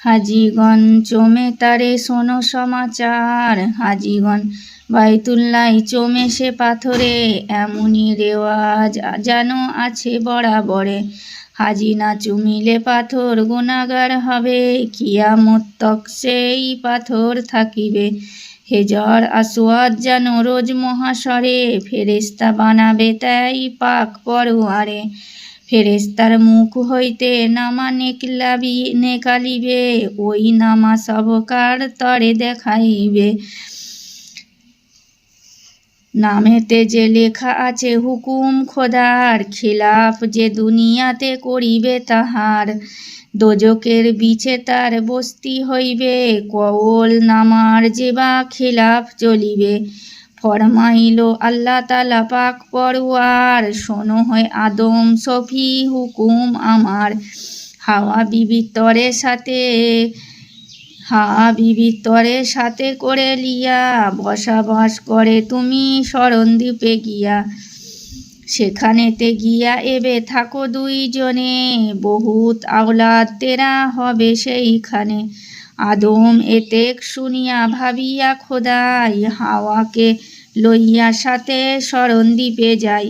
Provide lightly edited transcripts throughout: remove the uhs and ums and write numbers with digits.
হাজিগণ চমে তারে শোনো সমাচার, হাজিগণ বাইতুল্লায় চমে সে পাথরে, এমনই রেওয়াজ যেন আছে বরাবরে। হাজি না চুমিলে পাথর গুনাহগার হবে, কিয়ামত তক সেই পাথর থাকিবে। হেজর আসওয়াদ যেন রোজ মহাশরে, ফেরেশতা বানাবে তাই পাক পরোয়ারে। ফেরেশতার মুখ হইতে নামা নেকালিবে, ওই নামা সবকার তরে দেখাইবে। নামেতে যে লেখা আছে হুকুম খোদার, খিলাফ যে দুনিয়াতে করিবে তাহার। দোজকের বিছে তার বস্তি হইবে, কওল নামার যে বা খিলাফ চলিবে। ফরমাইল আল্লাহ তাআলা পাক পরওয়ার, শোনো হয় আদম শফি হুকুম আমার। হাওয়া বিবির তরে সাথে করে লিয়া, বসবাস করে তুমি শরণদ্বীপে গিয়া। সেখানেতে গিয়া এবে থাকো দুইজনে, বহুত আওলাদ তেরা হবে সেইখানে। আদম এতেক শুনিয়া ভাবিয়া খোদাই, হাওয়াকে লইয়া সাথে শরণদ্বীপে যাই।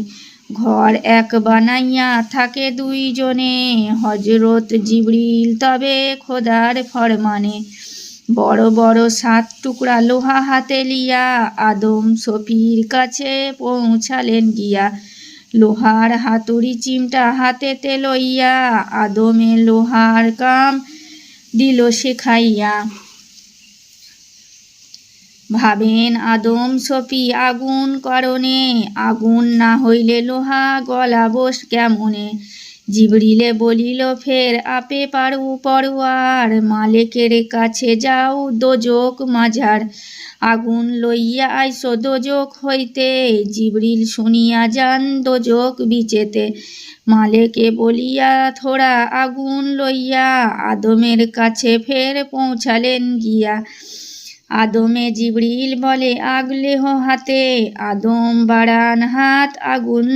ঘর এক বানাইয়া থাকে দুইজনে, হযরত জিবরিল তবে খোদার ফরমানে। বড় বড় 7 টুকরা লোহা হাতে লিয়া, আদম শফির কাছে পৌঁছালেন গিয়া। লোহার হাতুড়ি চিমটা হাতেতে লইয়া, আদমে লোহার কাম দিল শেখাইয়া। ভাবেন আদম শফি আগুন করণে, আগুন না হইলে লোহা গলাবোস কেমনে। জিবরিলে বলিল ফের আপে পারু পরওয়ার, মালেকের কাছে যাও দোজক মাঝার। আগুন লইয়া আইসো দোজক হইতে, জিবরিল শুনিয়া যান দোজক বিচেতে। মালেকে বলিয়া থোড়া আগুন লইয়া, আদমের কাছে ফের পৌঁছালেন গিয়া। আদমে জিবরিল বলে আগ লেহ হাতে, আদম বাড়ান হাত আগুন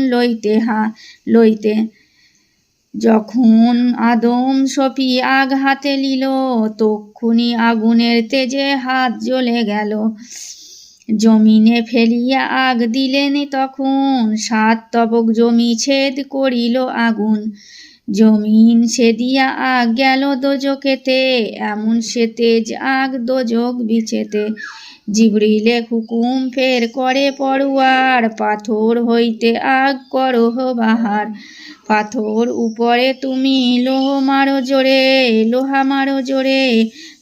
লইতে। যখন আদম শফি আগ হাতে লিল, তক্ষুনি আগুনের তেজে হাত জ্বলে গেল। জমিনে ফেলিয়া আগ দিলেন তখন, 7 তবক জমি ছেদ করিল আগুন। জমিন সেদিয়া আগ গেল দোজকেতে, এমন সে তেজ আগ দোজক বিচেতে। জিবরিলে হুকুম ফের করে পরওয়ার, পাথর হইতে আগ করহ বাহার। পাথর উপরে তুমি লোহা মারো জোরে,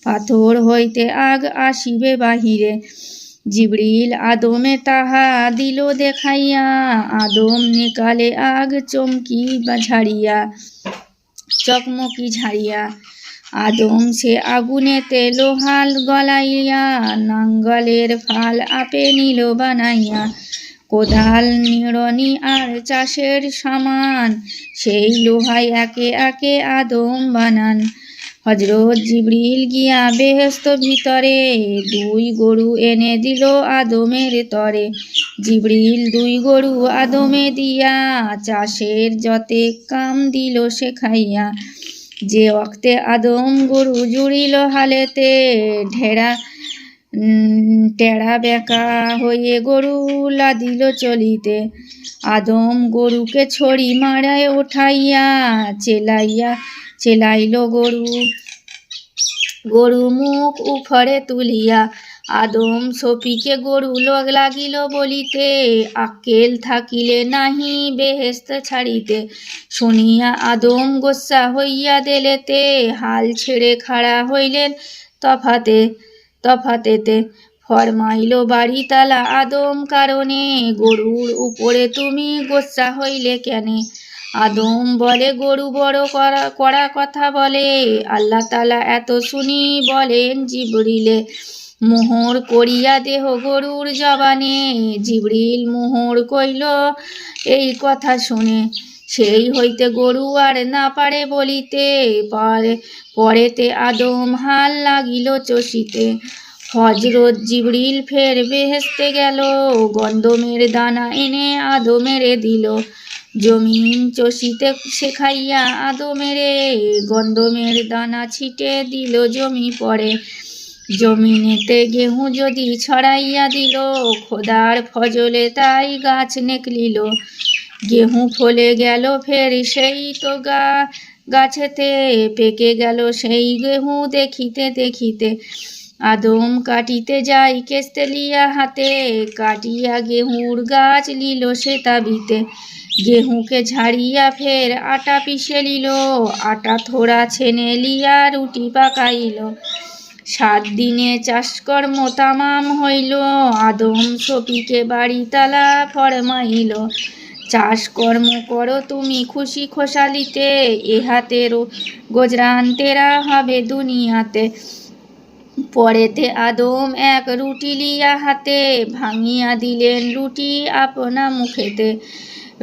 পাথর হইতে আগ আসিবে বাহিরে। জিবরিল আদমে তাহা দিল দেখাইয়া, আদম নিকালে আগ চকমকি ঝাড়িয়া। আদম সে আগুনেতে লোহাল গলাইয়া, নাঙ্গলের ফাল আপে নিল বানাইয়া। কোদাল নিড়নি আর চাষের সামান, সেই লোহায় একে একে আদম বানান। হযরত জিবরিল গিয়া বেহেশত ভিতরে, 2 গরু এনে দিল আদমের তরে। জিবরিল 2 গরু আদমে দিয়া, চাষের যতেক কাম দিল শেখাইয়া। যে ওক্তে আদম গরু জুড়িল হালেতে, টেড়া বেঁকা হয়ে গরু লাদিল চলিতে। আদম গরুকে ছড়ি মারায় উঠাইয়া, চেলাইল গরু মুখ উপরে তুলিয়া। আদম শফিকে গরু লাগিল বলিতে, আক্কেল থাকিলে নাহি বেহেশত ছাড়িতে। শুনিয়া আদম গোসা হইয়া দিলেতে, হাল ছেড়ে খাড়া হইলেন তফাতেতে। ফরমাইল বাড়ি তালা আদম কারণে, গরুর উপরে তুমি গোসা হইলে কেনে। আদম বলে গরু বড় কড়া কথা বলে, আল্লাহ তাআলা এত শুনি বলেন জিবরিলে, মোহর করিয়া দেহ গরুর জবানে। জিবরিল মোহর কইল এই কথা শুনে, সেই হইতে গরু আর না পারে বলিতে। পরেতে আদম হাল লাগিল চষিতে। হযরত জিবরিল ফের বেহেশতে গেল, গন্ধমের দানা এনে আদমেরে দিল। জমিন চষিতে শেখাইয়া আদমেরে গন্ধমের দানা ছিটে দিল জমি পড়ে। জমিনেতে গেহু যদি ছড়াইয়া দিল, খোদার ফজলে তাই গাছ নেকলিল। গেহু ফলে গেল ফের সেই তো গাছেতে, পেকে গেল সেই গেহু দেখিতে দেখিতে। আদম কাটিতে যাই কেস্তে লিয়া হাতে, কাটিয়া গেহুর গাছ লিল সে তাবিতে। গেহুকে ঝাড়িয়া ফের আটা পিষে লিল, আটা থোড়া ছেনে লিয়া রুটি পাকাইল। 7 দিনে চাষকর্ম তামাম হইল, আদম সপিকে বাড়ি তালা ফরমাইল। চাষকর্ম করো তুমি খুশি খোশালিতে, এহাতে গোজরান তেরা হবে দুনিয়াতে। পরেতে আদম এক রুটি লিয়া হাতে, ভাঙিয়া দিলেন রুটি আপনা মুখেতে।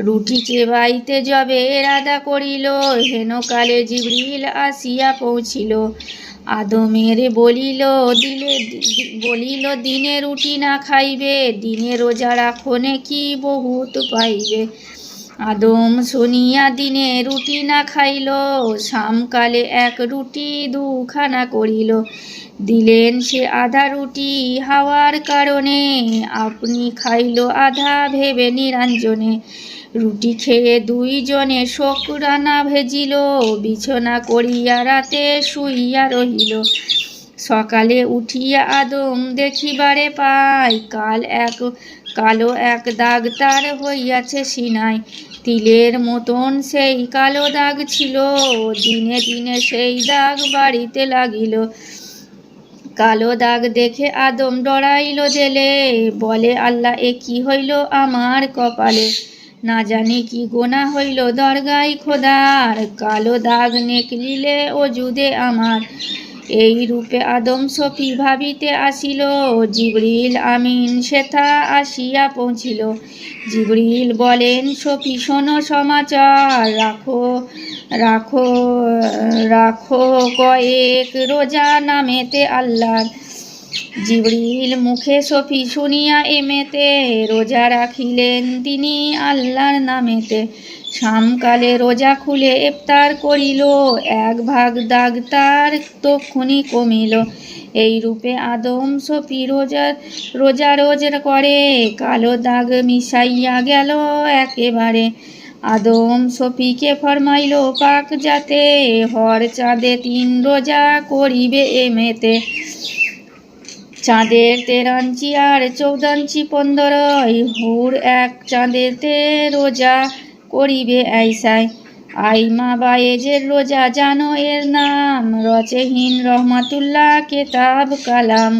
রুটি চেবাইতে যবে এরাদা করিল, হেনকালে জিবরিল আসিয়া পৌঁছিল। আদমের বলিল দিনে রুটি না খাইবে, দিনে রোজা রাখনে কি বহুত পাইবে। আদম শুনিয়া দিনে রুটি না খাইল, শামকালে এক রুটি 2খানা করিল। দিলেন সে আধা রুটি হাওয়ার কারণে, আপনি খাইল আধা ভেবে নিরঞ্জনে। রুটি খেয়ে 2 জনে শুকরানা ভেজিল, বিছনা করিয়া রাতে শুইয়া রহিল। সকালে উঠিয়া আদম দেখিবারে পায়, কালো এক দাগ তার হইয়াছে সিনায়। তিলের মতন সেই কালো দাগ ছিল, দিনে দিনে সেই দাগ বাড়িতে লাগিল। কালো দাগ দেখে আদম ডরাইল জেলে, বলে আল্লাহ এ কি হইল আমার কপালে। না জানি কি গোনা হইল দরগায় খোদার, কালো দাগ নেকলিলে ওজুদে আমার। এই রূপে আদম সফি ভাবিতে আসিল, জিবরিল আমিন সেথা আসিয়া পৌঁছিল। জিবরিল বলেন সফি শোনো সমাচার, রাখো রাখো কয়েক রোজা নামেতে আল্লাহর। জিবরিল মুখে সফি শুনিয়া এমেতে, রোজা রাখিলেন তিনি আল্লাহর নামেতে। শামকালে রোজা খুলে ইফতার করিল, 1 ভাগ দাগ তার তক্ষুনি কমিল। এই রূপে আদম সফি রোজা করে, কালো দাগ মিশাইয়া গেল একেবারে। আদম সফিকে ফরমাইল পাক যাতে, হর চাঁদে 3 রোজা করিবে এমেতে। চাঁদের 13 আর 14 15, হুর এক চাঁদেতে রোজা করিবে আইসায়। আইমা বায়েজের রোজা জানো এর নাম, রচেহীন রহমাতুল্লাহ কেতাব কালাম।